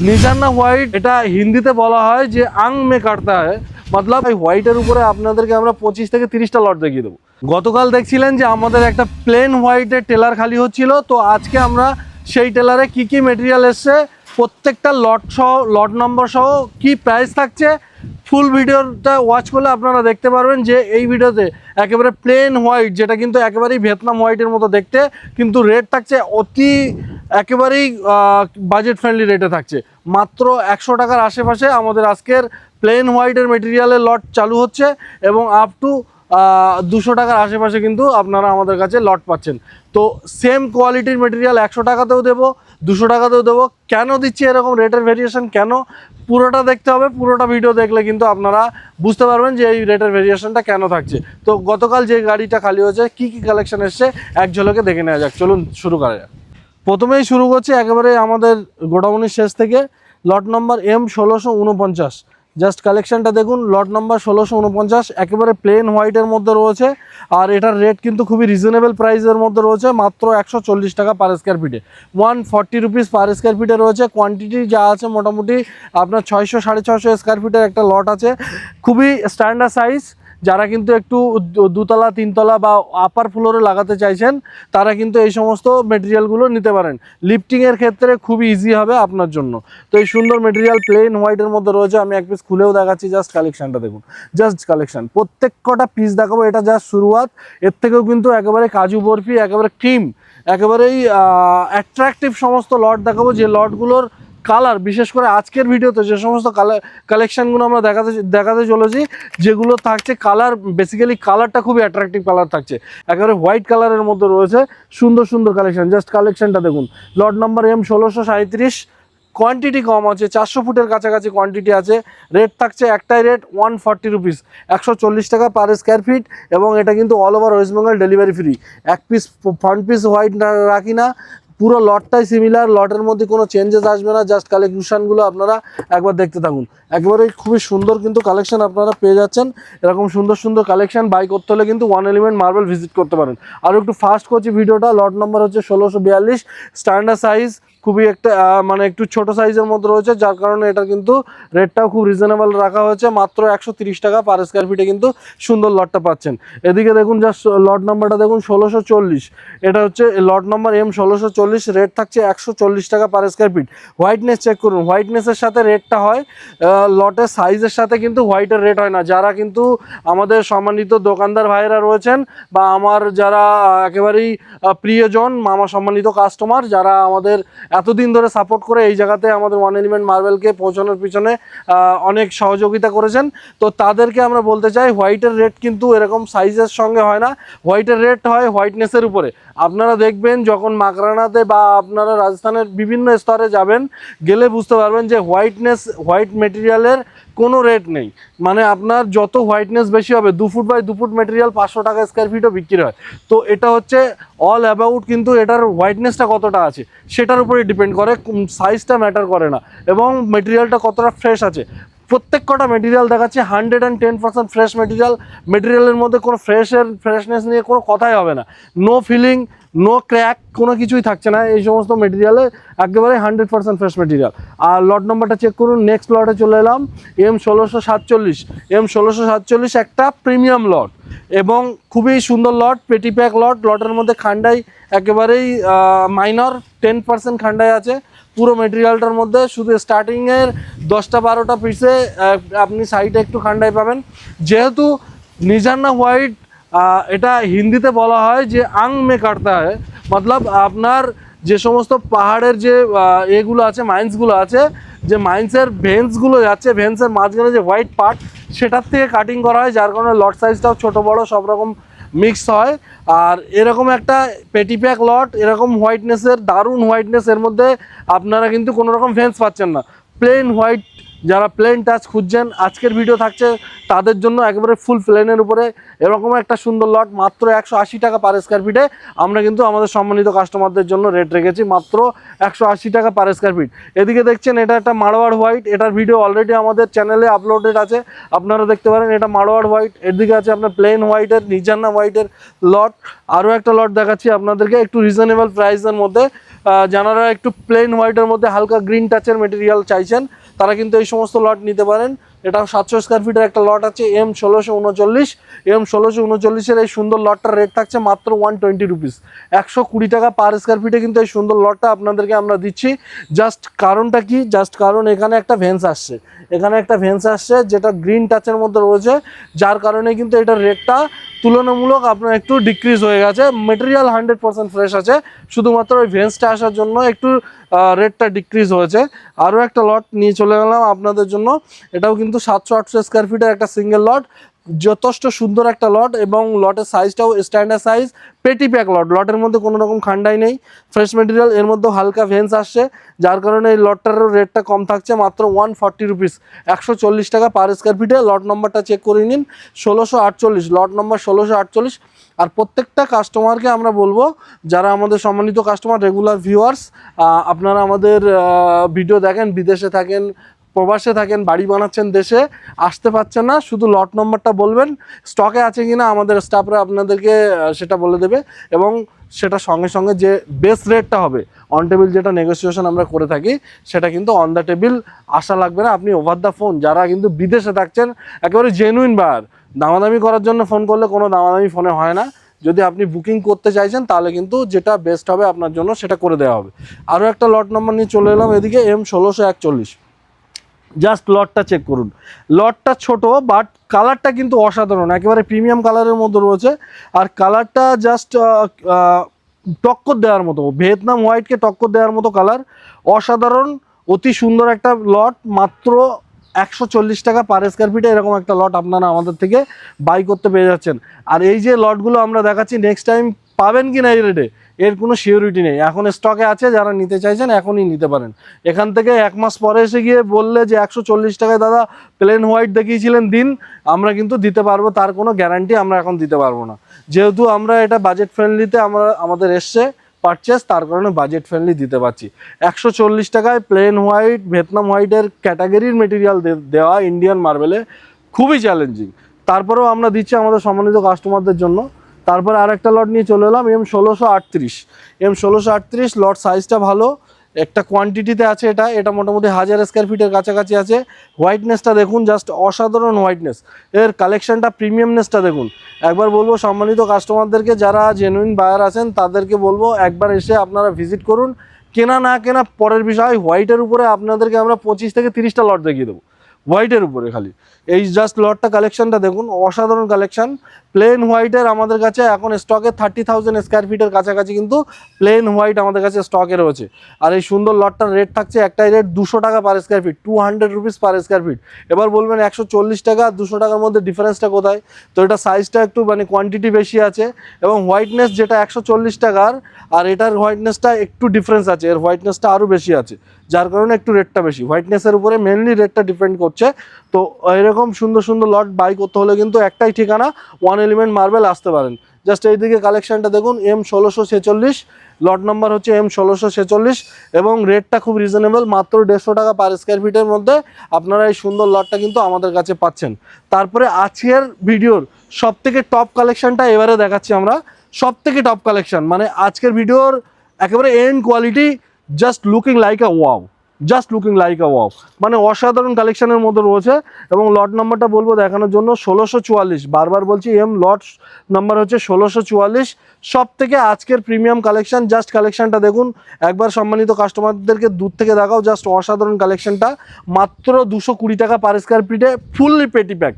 নিজান্না white, এটা হিন্দিতে বলা হয় যে আং মে কাটতা হয়, মতলব এই হোয়াইটের উপরে আপনাদেরকে আমরা 25 থেকে 30টা লট দেখিয়ে দেবো। গতকাল দেখছিলেন যে আমাদের একটা প্লেন হোয়াইটের টেলার খালি হচ্ছিল, তো আজকে আমরা সেই টেলারে কি কি মেটেরিয়াল এসছে, প্রত্যেকটা লট সহ, লট নম্বর সহ কি প্রাইস থাকছে, ফুল ভিডিওটা ওয়াচ করলে আপনারা দেখতে পারবেন যে এই ভিডিওতে একেবারে প্লেন হোয়াইট, যেটা কিন্তু একেবারেই ভিয়েতনাম হোয়াইটের মতো দেখতে, কিন্তু রেট থাকছে একেবারেই বাজেট ফ্রেন্ডলি রেটে থাকছে। মাত্র 100 টাকার আশেপাশে আমাদের আজকের প্লেন হোয়াইটের মেটেরিয়ালের লট চালু হচ্ছে এবং আপ টু 200 টাকার আশেপাশে কিন্তু আপনারা আমাদের কাছে লট পাচ্ছেন। তো সেম কোয়ালিটির মেটেরিয়াল 100 টাকাতেও দেবো, 200 টাকাতেও দেবো। কেন দিচ্ছি এরকম রেটের ভেরিয়েশন, কেন, পুরোটা দেখতে হবে। পুরোটা ভিডিও দেখলে কিন্তু আপনারা বুঝতে পারবেন যে এই রেটের ভেরিয়েশনটা কেন থাকছে। তো গতকাল যে গাড়িটা খালি হয়েছে, কি কি কালেকশন এসছে এক ঝলকে দেখে নেওয়া যাক। চলুন শুরু করা যাক। প্রথমেই শুরু করছি একেবারে আমাদের গোডাউনের শেষ থেকে, লট নম্বর M1649। জাস্ট কালেকশনটা দেখুন, লট নাম্বার 1649, একেবারে প্লেন হোয়াইটের মধ্যে রয়েছে। আর এটার রেট কিন্তু খুবই রিজনেবল প্রাইসের মধ্যে রয়েছে, মাত্র 140 টাকা পার স্কোয়ার ফিটে, 140 রুপিস পার স্কোয়ার ফিটে রয়েছে। কোয়ান্টিটি যা আছে মোটামুটি আপনার 600 650 স্কোয়ার ফিটের একটা লট আছে, খুবই স্ট্যান্ডার্ড সাইজ। যারা কিন্তু একটু দুতলা তিনতলা বা আপার ফ্লোরে লাগাতে চাইছেন, তারা কিন্তু এই সমস্ত মেটেরিয়ালগুলো নিতে পারেন। লিফটিংয়ের ক্ষেত্রে খুবই ইজি হবে আপনার জন্য। তো এই সুন্দর মেটেরিয়াল প্লেন হোয়াইটের মধ্যে রয়েছে। আমি এক পিস খুলেও দেখাচ্ছি, জাস্ট কালেকশানটা দেখুন। জাস্ট কালেকশান, প্রত্যেক কটা পিস দেখাবো, এটা জাস্ট শুরুয়াত। এর থেকেও কিন্তু একেবারে কাজু বরফি, একেবারে ক্রিম, একেবারেই অ্যাট্রাকটিভ সমস্ত লট দেখাবো, যে লটগুলোর কালার, বিশেষ করে আজকের ভিডিওতে যে সমস্ত কালেকশানগুলো আমরা দেখাতে চলেছি, যেগুলো থাকছে কালার, বেসিক্যালি কালারটা খুবই অ্যাট্রাকটিভ কালার থাকছে, একেবারে হোয়াইট কালারের মধ্যে রয়েছে সুন্দর সুন্দর কালেকশান। জাস্ট কালেকশানটা দেখুন, লট নাম্বার M1637, কোয়ান্টিটি কম আছে, 400 ফুটের কাছাকাছি কোয়ান্টিটি আছে। রেট থাকছে একটাই রেট, 140 রুপিস, 140 টাকা পার স্কোয়ার ফিট। এবং এটা কিন্তু all over West Bengal delivery free. এক পিস ফ্রন্ট পিস হোয়াইট রাখি না, পুরো লটটাই সিমিলার, লটের মধ্যে কোনো চেঞ্জেস আসবে না। জাস্ট কালেকশানগুলো আপনারা একবার দেখতে থাকুন, একেবারে খুবই সুন্দর কিন্তু কালেকশন আপনারা পেয়ে যাচ্ছেন। এরকম সুন্দর সুন্দর কালেকশন বাই করতে হলে কিন্তু ওয়ান এলিমেন্ট মার্বেল ভিজিট করতে পারেন। আর একটু ফাস্ট করছি ভিডিওটা, লট নম্বর হচ্ছে 1642, স্ট্যান্ডার্ড সাইজ, খুবই একটা মানে একটু ছোট সাইজের মধ্যে রয়েছে, যার কারণে এটা কিন্তু রেটটাও খুব রিজনেবল রাখা হয়েছে, মাত্র 130 টাকা পার স্কোয়ার ফিটে কিন্তু সুন্দর লটটা পাচ্ছেন। এদিকে দেখুন, জাস্ট লট নাম্বারটা দেখুন, 1640, এটা হচ্ছে লট নাম্বার M1640, রেট থাকছে 140 টাকা per square feet. Whiteness check করুন, হোয়াইটনেসের সাথে রেটটা হয়, লটের সাইজের সাথে কিন্তু হোয়াইটের রেট হয় না। যারা কিন্তু আমাদের সম্মানিত দোকানদার ভাইয়েরা রয়েছেন, বা আমার যারা একেবারেই প্রিয়জন, আমার সম্মানিত কাস্টমার, যারা আমাদের এতদিন ধরে সাপোর্ট করে এই জায়গাতে আমাদের ওয়ান এলিমেন্ট মার্বেলকে পৌঁছানোর পিছনে অনেক সহযোগিতা করেছেন, তো তাদেরকে আমরা বলতে চাই, হোয়াইটের রেট কিন্তু এরকম সাইজের সঙ্গে হয় না, হোয়াইটের রেট হয় হোয়াইটনেসের উপরে। আপনারা দেখবেন যখন মাকরানাতে বা আপনারা রাজস্থানের বিভিন্ন স্তরে যাবেন, গেলে বুঝতে পারবেন যে হোয়াইট মেটেরিয়ালের কোনো রেট নেই। মানে আপনার যত হোয়াইটনেস বেশি হবে, 2 ফুট বাই 2 ফুট মেটেরিয়াল 500 টাকা স্কোয়ার ফিটও বিক্রি হয়। তো এটা হচ্ছে অল অ্যাবাউট কিন্তু এটার হোয়াইটনেসটা কতটা আছে সেটার উপরে ডিপেন্ড করে, সাইজটা ম্যাটার করে না, এবং মেটেরিয়ালটা কতটা ফ্রেশ আছে। প্রত্যেক কটা মেটেরিয়াল দেখাচ্ছে 110% ফ্রেশ মেটেরিয়ালের মধ্যে কোনো ফ্রেশনেস নিয়ে কোনো কথাই হবে না। নো ফিলিং, নো ক্র্যাক, কোনো কিছুই থাকছে না এই সমস্ত মেটেরিয়ালে, একেবারে 100% ফ্রেশ মেটেরিয়াল। আর লট নম্বরটা চেক করুন, নেক্সট লটে চলে এলাম, M1647, একটা প্রিমিয়াম লট এবং খুবই সুন্দর লট, পেটি প্যাক লট। লটের মধ্যে খান্ডাই একেবারেই মাইনর, 10% খান্ডাই আছে পুরো মেটেরিয়ালটার মধ্যে। শুধু স্টার্টিংয়ের 10-12টা পিসে আপনি সাইডে একটু খান্ডাই পাবেন। যেহেতু নিজান্না হোয়াইট, এটা হিন্দিতে বলা হয় যে আং মে কাটতা হয়, মতলব আপনার যে সমস্ত পাহাড়ের যে এগুলো আছে, মাইন্সগুলো আছে, যে মাইন্সের ভেন্সগুলো যাচ্ছে, ভেন্সের মাঝখানে যে হোয়াইট পার্ট, সেটার থেকে কাটিং করা হয়, যার কারণে লট সাইজটাও ছোটো বড়ো সব রকম মিক্স হয়। আর এরকম একটা পেটি প্যাক লট, এরকম হোয়াইটনেসের, দারুণ হোয়াইটনেস, এর মধ্যে আপনারা কিন্তু কোনো রকম ভেন্স পাচ্ছেন না, প্লেন হোয়াইট যারা প্লেন টাচ খুঁজছেন আজকের ভিডিও থাকছে তাদের জন্য একেবারে ফুল প্লেনের উপরে এরকম একটা সুন্দর লট মাত্র 180 টাকা পার স্কোয়ার ফিটে আমরা কিন্তু আমাদের সম্মানিত কাস্টমারদের জন্য রেট রেখেছি মাত্র 180 টাকা পার স্কোয়ার ফিট। এদিকে দেখছেন এটা একটা মারোয়াড় হোয়াইট, এটার ভিডিও অলরেডি আমাদের চ্যানেলে আপলোডেড আছে, আপনারা দেখতে পারেন। এটা মারোয়াড় হোয়াইট, এদিকে আছে আপনার প্লেন হোয়াইটের নিজান্না হোয়াইটের লট। আরও একটা লট দেখাচ্ছি আপনাদেরকে একটু রিজনেবল প্রাইসের মধ্যে। যারা একটু প্লেন হোয়াইটের মধ্যে হালকা গ্রিন টাচের মেটেরিয়াল চাইছেন তারা কিন্তু এই সমস্ত লট নিতে পারেন। এটা 700 স্কোয়ার ফিটের একটা লট আছে M1639। M1639-এর এই সুন্দর লটটার রেট থাকছে মাত্র 120 রুপিস, 120 টাকা পার স্কোয়ার ফিটে কিন্তু এই সুন্দর লটটা আপনাদেরকে আমরা দিচ্ছি। জাস্ট কারণটা কি, জাস্ট কারণ এখানে একটা ভেন্স আসছে, এখানে একটা ভেন্স আসছে যেটা গ্রিন টাচের মধ্যে রয়েছে, যার কারণে কিন্তু এটার রেটটা তুলনামূলক আপনার একটু ডিক্রিজ হয়ে গেছে। মেটেরিয়াল 100% ফ্রেশ আছে, শুধুমাত্র ওই ভেন্সটা আসার জন্য একটু রেটটা ডিক্রিজ হয়েছে। আরও একটা লট নিয়ে চলে গেলাম আপনাদের জন্য, এটাও কিন্তু 700-800 স্কোয়ার ফিটের একটা সিঙ্গেল লট, যথেষ্ট সুন্দর একটা লট এবং লটের সাইজটাও স্ট্যান্ডার্ড সাইজ, পেটি প্যাক লট, লটের মধ্যে কোনো রকম খান্ডাই নেই, ফ্রেশ মেটেরিয়াল, এর মধ্যেও হালকা ভেন্স আসছে, যার কারণে এই লটটারও রেটটা কম থাকছে মাত্র 140 রুপিস, 140 টাকা পার স্কোয়ার ফিটে। লট নম্বরটা চেক করে নিন, 1648, লট নম্বর 1648। আর প্রত্যেকটা কাস্টমারকে আমরা বলবো, যারা আমাদের সম্মানিত কাস্টমার রেগুলার ভিউয়ার্স, আপনারা আমাদের ভিডিও দেখেন, বিদেশে থাকেন, প্রবাসে থাকেন, বাড়ি বানাচ্ছেন, দেশে আসতে পারছেন না, শুধু লট নম্বরটা বলবেন, স্টকে আছে কিনা আমাদের স্টাফরা আপনাদেরকে সেটা বলে দেবে এবং সেটা সঙ্গে সঙ্গে যে বেস রেটটা হবে অন টেবিল যেটা নেগোসিয়েশন আমরা করে থাকি সেটা কিন্তু অন দ্য টেবিল আসা লাগবে না, আপনি ওভার দ্য ফোন, যারা কিন্তু বিদেশে থাকছেন একেবারে জেনুইন বায়ার, দামাদামি করার জন্য ফোন করলে কোনো দামাদামি ফোনে হয় না। যদি আপনি বুকিং করতে চাইছেন তাহলে কিন্তু যেটা বেস্ট হবে আপনার জন্য সেটা করে দেওয়া হবে। আরও একটা লট নম্বর নিয়ে চলে এলাম এদিকে, M1641। জাস্ট লটটা চেক করুন, লটটা ছোট বাট কালারটা কিন্তু অসাধারণ, একেবারে প্রিমিয়াম কালারের মধ্যে রয়েছে। আর কালারটা জাস্ট টক্কর দেওয়ার মতো, ভিয়েতনাম হোয়াইটকে টক্কর দেওয়ার মতো কালার, অসাধারণ, অতি সুন্দর একটা লট, মাত্র 140 টাকা পার স্কোয়ার ফিটে এরকম একটা লট আপনারা আমাদের থেকে বাই করতে পেয়ে যাচ্ছেন। আর এই যে লটগুলো আমরা দেখাচ্ছি নেক্সট টাইম পাবেন কি না এই রেটে এর কোনো সিওরিটি নেই, এখন স্টকে আছে, যারা নিতে চাইছেন এখনই নিতে পারেন। এখান থেকে 1 মাস পরে এসে গিয়ে বললে যে 140 টাকায় দাদা প্লেন হোয়াইট দেখিয়েছিলেন দিন, আমরা কিন্তু দিতে পারবো, তার কোনো গ্যারান্টি আমরা এখন দিতে পারবো না, যেহেতু আমরা এটা বাজেট ফ্রেন্ডলিতে আমাদের এসছে পারচেস, তার কারণে বাজেট ফ্রেন্ডলি দিতে পারছি। 140 টাকায় প্লেন হোয়াইট, ভিয়েতনাম হোয়াইটের ক্যাটাগরির মেটেরিয়াল দেওয়া ইন্ডিয়ান মার্বেলে খুবই চ্যালেঞ্জিং, তারপরেও আমরা দিচ্ছি আমাদের সম্মানিত কাস্টমারদের জন্য। তারপরে আর একটা লট নিয়ে চলে এলাম M1638। M1638 লট সাইজটা ভালো, একটা কোয়ান্টিটিতে আছে, এটা মোটামুটি 1000 স্কোয়ার ফিটের কাছাকাছি আছে। হোয়াইটনেসটা দেখুন, জাস্ট অসাধারণ হোয়াইটনেস, এর কালেকশনটা, প্রিমিয়ামনেসটা দেখুন। একবার বলবো সম্মানিত কাস্টমারদেরকে, যারা জেনুইন বায়ার আছেন তাদেরকে বলবো একবার এসে আপনারা ভিজিট করুন, কেনা না কেনা পরের বিষয়। হোয়াইটের উপরে আপনাদেরকে আমরা 25 থেকে 30টা লট দেখিয়ে দেবো, হোয়াইটের উপরে খালি। এই জাস্ট লটটা কালেকশনটা দেখুন, অসাধারণ কালেকশন। প্লেন হোয়াইটের আমাদের কাছে এখন স্টকে 30,000 স্কোয়ার ফিটের কাছাকাছি কিন্তু প্লেন হোয়াইট আমাদের কাছে স্টকে রয়েছে। আর এই সুন্দর লটটার রেট থাকছে একটাই রেট 200 টাকা per square fit, 200 rupees per square fit. এবার বলবেন 140 টাকা 200 টাকার মধ্যে ডিফারেন্সটা কোথায়? তো এটা সাইজটা একটু মানে কোয়ান্টিটি বেশি আছে এবং হোয়াইটনেস যেটা 140 টাকার, আর এটার হোয়াইটনেসটা একটু ডিফারেন্স আছে, এর হোয়াইটনেসটা আরও বেশি আছে, যার কারণে একটু রেটটা বেশি, হোয়াইটনেসের উপরে মেনলি রেটটা ডিপেন্ড করছে। তো এরকম সুন্দর সুন্দর লট বাই করতে হলে কিন্তু একটাই ঠিকানা, ওয়ান এলিমেন্ট মার্বেল আসতে পারেন। জাস্ট এইদিকে কালেকশনটা দেখুন, M1646, লট নাম্বার হচ্ছে M1646 এবং রেটটা খুব রিজনেবল, মাত্র 150 টাকা পার স্কোয়ার ফিটের মধ্যে আপনারা এই সুন্দর লটটা কিন্তু আমাদের কাছে পাচ্ছেন। তারপরে আজকের ভিডিওর সব থেকে টপ কালেকশনটা এবারে দেখাচ্ছি আমরা, সব থেকে টপ কালেকশন, মানে আজকের ভিডিওর একেবারে end quality, just looking like a wow, just looking like a wow, মানে অসাধারণ কালেকশনের মধ্যে রয়েছে। এবং লট নাম্বারটা বলবো দেখানোর জন্য 1644, বারবার বলছি লট নাম্বার হচ্ছে 1644। সব থেকে আজকের প্রিমিয়াম কালেকশন, জাস্ট কালেকশনটা দেখুন একবার, সম্মানিত কাস্টমারদেরকে দূর থেকে দেখাও, জাস্ট অসাধারণ কালেকশনটা, মাত্র 220 টাকা পার স্কোয়ার ফিটে, ফুললি পেটি প্যাক।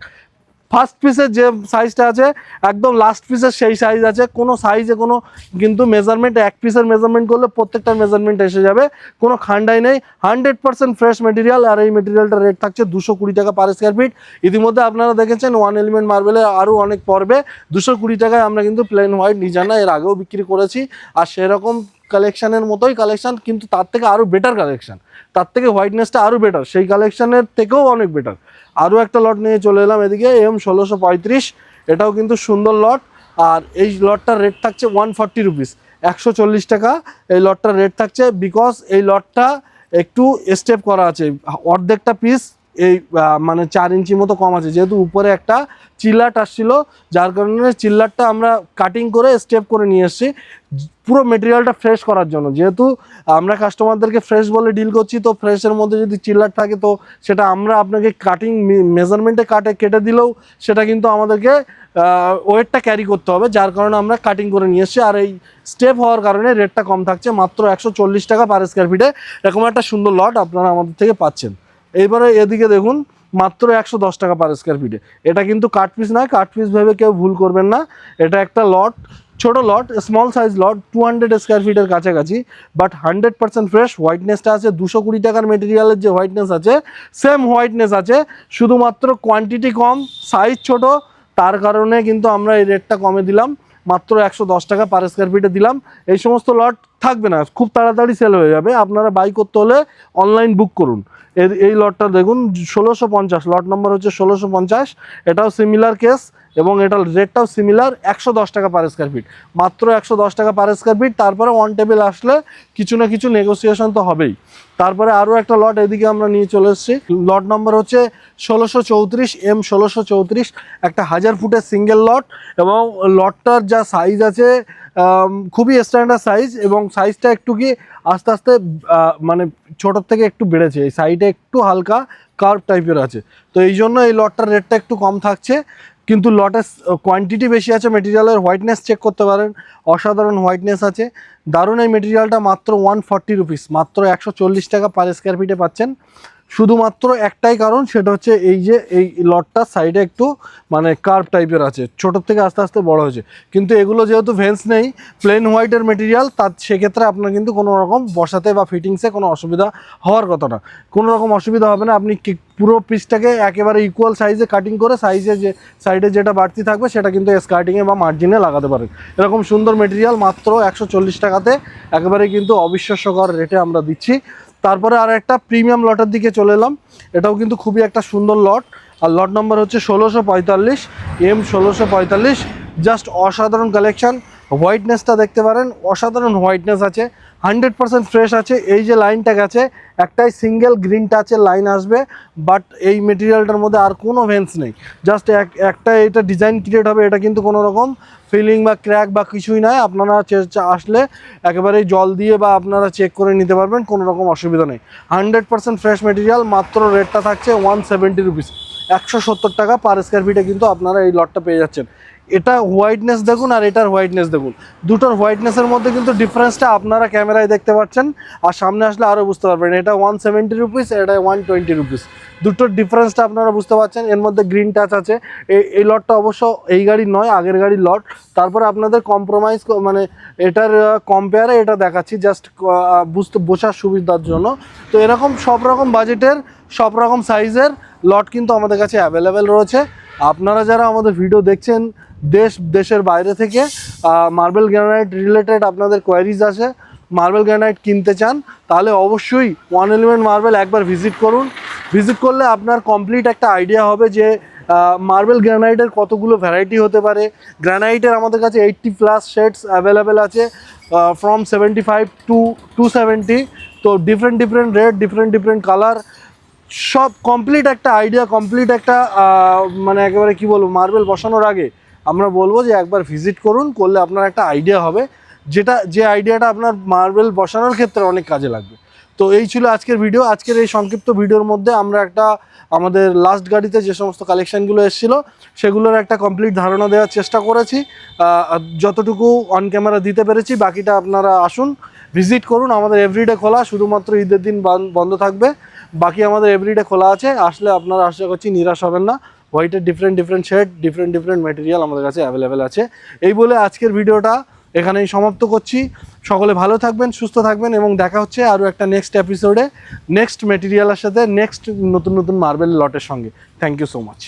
ফার্স্ট পিসের যে সাইজটা আছে একদম লাস্ট পিসের সেই সাইজ আছে, কোনো সাইজে কোনো কিন্তু মেজারমেন্ট, এক পিসের মেজারমেন্ট করলে প্রত্যেকটার মেজারমেন্ট এসে যাবে, কোনো খান্ডাই নেই, 100% ফ্রেশ মেটেরিয়াল। আর এই মেটেরিয়ালটার রেট থাকছে 220 টাকা পার স্কোয়ার ফিট। ইতিমধ্যে আপনারা দেখেছেন ওয়ান এলিমেন্ট মার্বেলে আরও অনেক পর্বে 220 টাকায় আমরা কিন্তু প্লেন হোয়াইট নিজানা এর আগেও বিক্রি করেছি, আর সেরকম কালেকশানের মতোই কালেকশান, কিন্তু তার থেকে আরও বেটার কালেকশান, তার থেকে হোয়াইটনেসটা আরও বেটার, সেই কালেকশানের থেকেও অনেক বেটার। আরও একটা লট নিয়ে চলে এলাম এদিকে, M1635, এটাও কিন্তু সুন্দর লট। আর এই লটটার রেট থাকছে 140 রুপিস, 140 টাকা এই লটটার রেট থাকছে। বিকজ এই লটটা একটু স্টেপ করা আছে, অর্ধেকটা পিস এই মানে 4 ইঞ্চি মতো কম আছে, যেহেতু উপরে একটা চিল্লাট আসছিল, যার কারণে চিল্লাটটা আমরা কাটিং করে স্টেপ করে নিয়ে এসেছি পুরো মেটেরিয়ালটা ফ্রেশ করার জন্য। যেহেতু আমরা কাস্টমারদেরকে ফ্রেশ বলে ডিল করছি, তো ফ্রেশের মধ্যে যদি চিল্লাট থাকে তো সেটা আমরা আপনাকে কাটিং মেজারমেন্টে কেটে দিলেও সেটা কিন্তু আমাদেরকে ওয়েটটা ক্যারি করতে হবে, যার কারণে আমরা কাটিং করে নিয়ে এসেছি। আর এই স্টেপ হওয়ার কারণে রেটটা কম থাকছে, মাত্র 140 টাকা পার স্কোয়ার ফিটে এরকম একটা সুন্দর লট আপনারা আমাদের থেকে পাচ্ছেন। এইবারে এদিকে দেখুন, মাত্র 110 টাকা পার স্কোয়ার ফিটে। এটা কিন্তু কাট পিস নয়, কাট পিস ভেবে কেউ ভুল করবেন না, এটা একটা লট, ছোট লট, স্মল সাইজ লট, 200 স্কোয়ার ফিটের কাছাকাছি, বাট 100% ফ্রেশ। হোয়াইটনেসটা আছে 220 টাকার মেটেরিয়ালের যে হোয়াইটনেস আছে সেম হোয়াইটনেস আছে, শুধুমাত্র কোয়ান্টিটি কম, সাইজ ছোট, তার কারণে কিন্তু আমরা এই রেটটা কমে দিলাম, মাত্র 110 টাকা পার স্কোয়ার ফিটে দিলাম। এই সমস্ত লট থাকবে না, খুব তাড়াতাড়ি সেল হয়ে যাবে, আপনারা বাই করতে হলে অনলাইন বুক করুন। এই লটটা দেখুন 1650, লট নম্বর হচ্ছে 1650, এটাও সিমিলার কেস এবং এটার রেটটাও সিমিলার, 110 টাকা পার স্কোয়ার ফিট, মাত্র 110 টাকা পার স্কোয়ার ফিট। তারপরে অন টেবিল আসলে কিছু না কিছু নেগোসিয়েশন তো হবেই। তারপরে আরও একটা লট এদিকে আমরা নিয়ে চলে এসেছি, লট নম্বর হচ্ছে 1634, M1634, একটা 1000 ফুটের সিঙ্গেল লট, এবং লটটার যা সাইজ আছে খুবই স্ট্যান্ডার্ড সাইজ, এবং সাইজটা একটু কি আস্তে আস্তে মানে ছোটোর থেকে একটু বেড়েছে, এই সাইডে একটু হালকা কার্ভ টাইপের আছে, তো এই জন্য এই লটটার রেটটা একটু কম থাকছে, কিন্তু লটের কোয়ান্টিটি বেশি আছে। মেটেরিয়ালের হোয়াইটনেস চেক করতে পারেন, অসাধারণ হোয়াইটনেস আছে, দারুণ। এই মেটেরিয়ালটা মাত্র 140 রুপিস, মাত্র 140 টাকা পার স্কোয়ার ফিটে পাচ্ছেন। শুধুমাত্র একটাই কারণ, সেটা হচ্ছে এই যে এই লটটার সাইডে একটু মানে কার্ভ টাইপের আছে, ছোটোর থেকে আস্তে আস্তে বড় হয়েছে, কিন্তু এগুলো যেহেতু ভেন্স নেই, প্লেন হোয়াইটের মেটেরিয়াল, তার সেক্ষেত্রে আপনার কিন্তু কোনো রকম বসাতে বা ফিটিংসে কোনো অসুবিধা হওয়ার কথা না, কোনো রকম অসুবিধা হবে না। আপনি পুরো পিসটাকে একেবারে ইকুয়াল সাইজে কাটিং করে সাইজে যে সাইডে যেটা বাড়তি থাকবে সেটা কিন্তু স্কার্টিংয়ে বা মার্জিনে লাগাতে পারেন। এরকম সুন্দর মেটেরিয়াল মাত্র 140 টাকাতে একেবারে কিন্তু অবিশ্বাস্যকর রেটে আমরা দিচ্ছি। তারপরে আর একটা প্রিমিয়াম লটের দিকে চলে এলাম, এটাও কিন্তু খুবই একটা সুন্দর লট, আর লট নম্বর হচ্ছে 1645, M1645, জাস্ট অসাধারণ কালেকশান। হোয়াইটনেসটা দেখতে পারেন, অসাধারণ হোয়াইটনেস আছে, 100% ফ্রেশ আছে। এই যে লাইনটা গেছে, একটাই সিঙ্গেল গ্রিন টাচের লাইন আসবে, বাট এই মেটেরিয়ালটার মধ্যে আর কোনো ভেন্স নেই, জাস্ট একটা এটা ডিজাইন ক্রিয়েট হবে, এটা কিন্তু কোনো রকম ফিলিং বা ক্র্যাক বা কিছুই নয়। আপনারা আসলে একেবারেই জল দিয়ে বা আপনারা চেক করে নিতে পারবেন, কোনো রকম অসুবিধা নেই। 100% ফ্রেশ মেটেরিয়াল, মাত্র রেটটা থাকছে 170 রুপিস, 170 টাকা পার স্কোয়ার ফিটে কিন্তু আপনারা এই লটটা পেয়ে যাচ্ছেন। এটা হোয়াইটনেস দেখুন আর এটার হোয়াইটনেস দেখুন, দুটোর হোয়াইটনেসের মধ্যে কিন্তু ডিফারেন্সটা আপনারা ক্যামেরায় দেখতে পাচ্ছেন, আর সামনে আসলে আরও বুঝতে পারবেন। এটা 170 রুপিস, এটা 120 রুপিস, দুটোর ডিফারেন্সটা আপনারা বুঝতে পারছেন। এর মধ্যে গ্রিন টাচ আছে, এই লটটা অবশ্য এই গাড়ির নয়, আগের গাড়ির লট। তারপরে আপনাদের কম্প্রোমাইজ মানে এটার কম্পেয়ারে এটা দেখাচ্ছি জাস্ট বোঝার সুবিধার জন্য। তো এরকম সব রকম বাজেটের সব রকম সাইজের লট কিন্তু আমাদের কাছে অ্যাভেলেবেল রয়েছে। আপনারা যারা আমাদের ভিডিও দেখছেন দেশের বাইরে থেকে, মার্বেল গ্রানাইট রিলেটেড আপনাদের কোয়ারিজ আছে, মার্বেল গ্রানাইট কিনতে চান, তাহলে অবশ্যই ওয়ান এলিমেন্ট মার্বেল একবার ভিজিট করুন। ভিজিট করলে আপনার কমপ্লিট একটা আইডিয়া হবে যে মার্বেল গ্রানাইটের কতগুলো ভ্যারাইটি হতে পারে। গ্রানাইটের আমাদের কাছে 80+ শেডস অ্যাভেলেবেল আছে, ফ্রম 75 to 270, তো ডিফারেন্ট রেট, ডিফারেন্ট কালার, সব কমপ্লিট একটা আইডিয়া, কমপ্লিট একটা মানে একেবারে কি বলবো, মার্বেল বসানোর আগে আমরা বলবো যে একবার ভিজিট করুন, করলে আপনার একটা আইডিয়া হবে, যে আইডিয়াটা আপনার মার্বেল বসানোর ক্ষেত্রে অনেক কাজে লাগবে। তো এই ছিল আজকের ভিডিও। আজকের এই সংক্ষিপ্ত ভিডিওর মধ্যে আমরা একটা আমাদের লাস্ট গাড়িতে যে সমস্ত কালেকশানগুলো এসেছিলো সেগুলোর একটা কমপ্লিট ধারণা দেওয়ার চেষ্টা করেছি, যতটুকু অন ক্যামেরা দিতে পেরেছি। বাকিটা আপনারা আসুন, ভিজিট করুন। আমাদের এভরিডে খোলা, শুধুমাত্র ঈদের দিন বন্ধ থাকবে, বাকি আমাদের এভরিডে খোলা আছে। আসলে আপনারা আশা করছি নিরাশ হবেন না। হোয়াইটের ডিফারেন্ট শেড, ডিফারেন্ট ম্যাটেরিয়াল আমাদের কাছে অ্যাভেলেবেল আছে। এই বলে আজকের ভিডিওটা এখানেই সমাপ্ত করছি। সকলে ভালো থাকবেন, সুস্থ থাকবেন, এবং দেখা হচ্ছে আরও একটা নেক্সট এপিসোডে, নেক্সট ম্যাটেরিয়ালের সাথে, নেক্সট নতুন মার্বেল লটের সঙ্গে। Thank you so much.